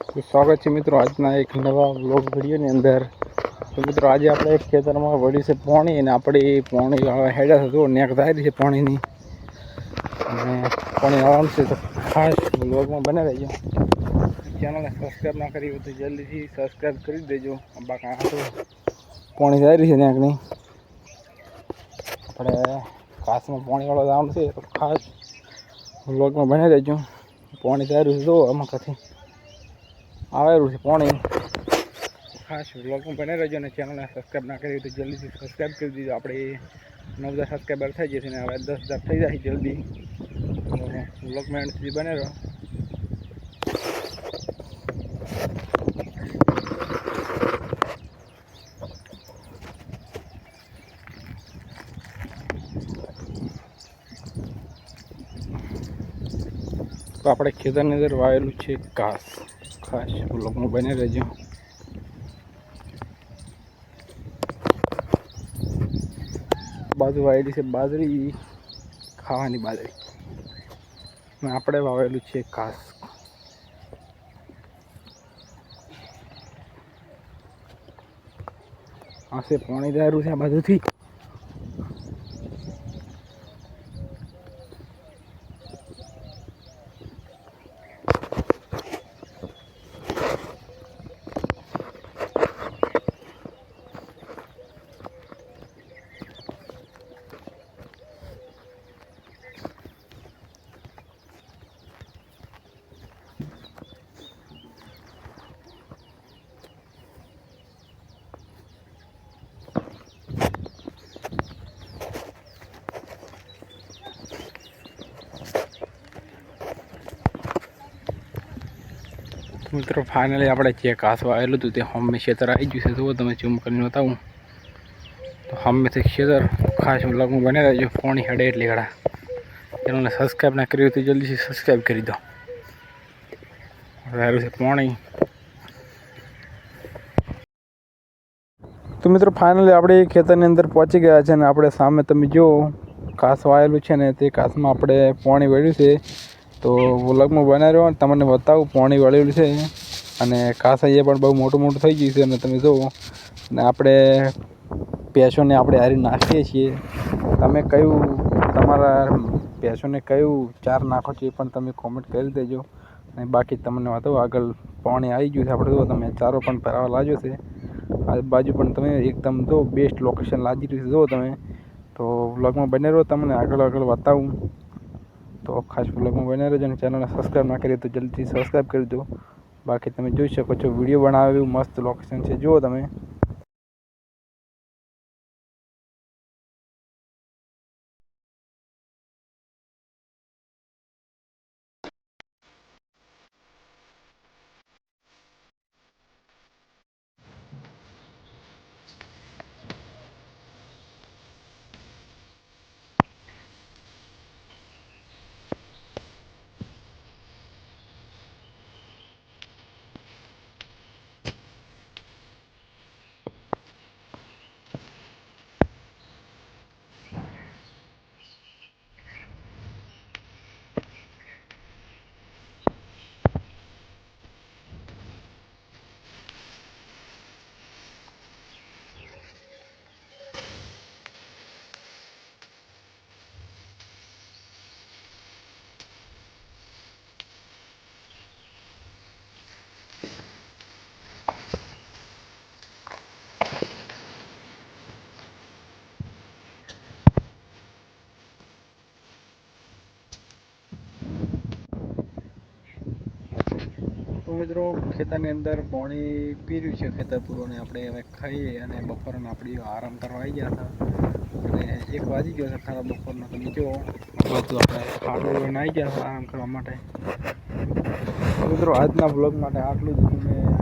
તો સ્વાગત છે મિત્રો આજના એક નવા વ્લોગ વિડીયોની અંદર. તો મિત્રો આજે આપણે એક ખેતરમાં વળી છે પાણી, અને આપણે પાણી હેડા થતું નેક થાય છે પાણીની, અને પાણી આવવાનું છે. તો ખાસ વ્લોગમાં બને રહેજો. ચેનલને સબસ્ક્રાઈબ ના કરી હોય તો જલ્દીથી સબસ્ક્રાઈબ કરી દેજો. બાકી આ તો પાણી જાય છે નેકની, આપણે ઘાસમાં પાણીવાળો જવાનું છે. તો ખાસ વ્લોગમાં બને રહેજો. પાણી જાય છે જો આમાં કથી આવેલું છે પાણી. ખાસ વ્લોગમાં બને રહેજો, અને ચેનલને સબસ્ક્રાઈબ ના કરી તો જલ્દીથી સબસ્ક્રાઈબ કરી દીધો. આપણે 9,000 સબસ્ક્રાઈબર થઈ જશે, ને હવે 10,000 થઈ જાય જલ્દી. વ્લોગમાં એન્ડ સુધી બને રહો. તો આપણે ખેતરની અંદર વાવેલું છે ઘાસ. ખાસ વ્લોગમાં બને રહેજો. બાજુ વાવેલી છે બાજરી, ખાવાની બાજરી, અને આપણે વાવેલું છે ઘાસ. આશે પાણી દારું છે આ બાજુથી. મિત્રો ફાઇનલી આપણે જે ઘાસ વાવેલું હતું તે હમે ખેતર આવી ગયું છે. જુઓ તમે ઝૂમ કરીને બતાવું તો હમેથી ખેતર. ખાસ વ્લોગમાં બને રહેજો. પાણી હેડે એટલે ઘડા ચેનલને સબસ્ક્રાઈબ ના કરી હોય તો જલ્દીથી સબસ્ક્રાઈબ કરી દો. સારું છે પાણી. તો મિત્રો ફાઇનલી આપણે ખેતરની અંદર પહોંચી ગયા છે, અને આપણે સામે તમે જો ઘાસ વાવેલું છે ને તે ઘાસમાં આપણે પાણી વળ્યું છે. તો વ્લોગમાં બનાવી રહ્યો, તમને બતાવું પાણી વળેલું છે, અને ઘાસ અહીંયા પણ બહુ મોટું મોટું થઈ ગયું છે. અને તમે જુઓ, અને આપણે ભેંસોને આપણે હારી નાખીએ છીએ. તમે કયું તમારા ભેંસોને કયું ચાર નાખો છો એ પણ તમે કોમેન્ટ કરી દેજો. અને બાકી તમને વાતો આગળ પાણી આવી ગયું છે. આપણે જુઓ તમે ચારો પણ ભરાવા લાગ્યો છે. આ બાજુ પણ તમે એકદમ જો બેસ્ટ લોકેશન લાગી રહ્યું છે. જુઓ તમે તો વ્લોગમાં બને રહો, તમને આગળ બતાવું. તો ખાસ વ્લોગમાં બને રહેજો, અને ચેનલને સબસ્ક્રાઈબ ના કરી તો જલ્દીથી સબસ્ક્રાઈબ કરી દો. બાકી તમે જોઈ શકો છો વિડીયો બનાવેલું મસ્ત લોકેશન છે. જુઓ તમે. તો મિત્રો ખેતરની અંદર પાણી પી રહ્યું છે ખેતર પૂરોને. આપણે હવે ખાઈએ અને બપોરને આપણે આરામ કરવા આવી ગયા હતા, અને 1 વાગી ગયો છે ખરા બપોરનો. તમે જો બધું આપણે ખાડો આવી ગયા હતા આરામ કરવા માટે. મિત્રો આજના બ્લોગ માટે આટલું જ.